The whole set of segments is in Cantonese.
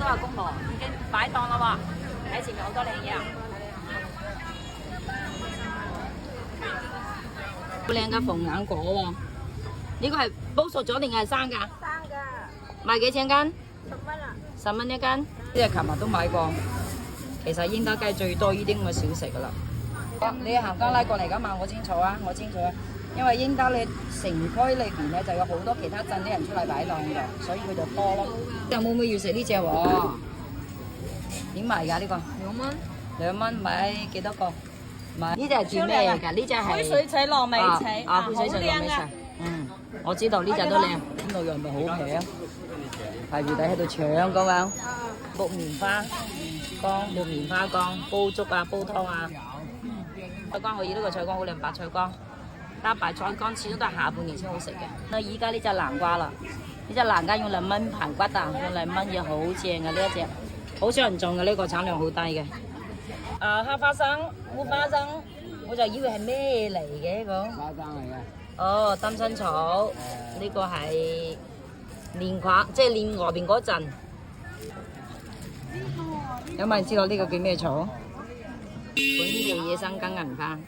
話公路已經擺檔啦喎，喺前面好多靚嘢啊！好靚嘅鳳眼果喎，呢個係煲熟咗定係生㗎？生㗎，賣幾錢斤10蚊啊？10蚊一斤。呢隻琴日都買過。其實煙打雞最多呢啲咁嘅小食㗎啦。你行家拉過嚟㗎嘛？我清楚啊，我清楚啊。因為英德你城區裏邊咧就有好多其他鎮啲人出嚟擺檔㗎，所以佢就多咯。有冇妹要食呢只喎？點賣㗎呢個？2蚊。2蚊買幾多個？買呢只係叫咩㗎？呢只係灰水仔糯米仔，灰水仔糯米仔。嗯，我知道呢只都靚。呢度又咪好平，排住隊喺度搶咁樣。木棉花乾、木棉花乾，煲粥啊、煲湯啊。菜乾可以，呢個菜乾好靚，白菜乾。但白菜乾始終都係下半年先好食嘅。那而家呢隻南瓜啦，呢隻南瓜用嚟炆排骨啊，用嚟炆嘢好正嘅呢一隻，好少人種嘅呢個產量好低嘅。黑花生、烏花生，我就以為係咩嚟嘅呢個？花生嚟嘅。哦，燈芯草，呢個係蓮花，即係蓮外邊嗰陣。有冇人知道呢個叫咩草？本地野生金銀花。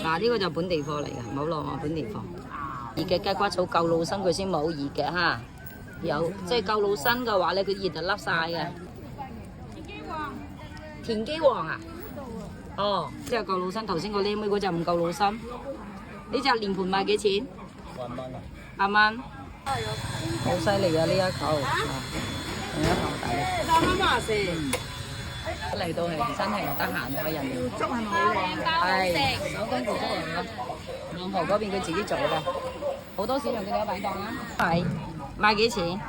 嗱，呢個就本地貨嚟嘅，唔好攞我本地貨。熱嘅雞骨草夠老身佢先冇熱嘅嚇，有即係夠老身嘅話咧，佢熱就甩晒嘅。田基王啊？哦，即係夠老身。頭先個靚妹嗰隻唔夠老身。呢隻連盤賣幾錢？8蚊。好犀利啊！呢一口另一口底。3蚊還是？嚟到係真係唔得閒嘅人哋。粥係咪好靚？係手工做粥嚟嘅，兩河嗰邊佢自己做嘅，好多市場佢哋有擺檔啊。係賣幾錢？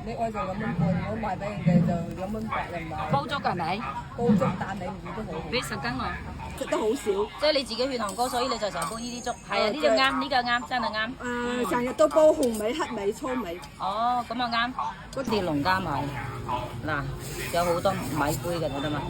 你愛就2蚊半，我賣俾人哋就2蚊8人買。煲粥㗎係咪？煲粥但你唔煮都好好。俾10斤我。食得好少。即係你自己血糖高，所以你就成日煲呢啲粥。係啊，呢個啱，呢個啱，真係啱。成日都煲紅米、黑米、粗米。哦，咁啊啱。嗰啲農家米，嗱有好多米杯嘅，睇到嘛？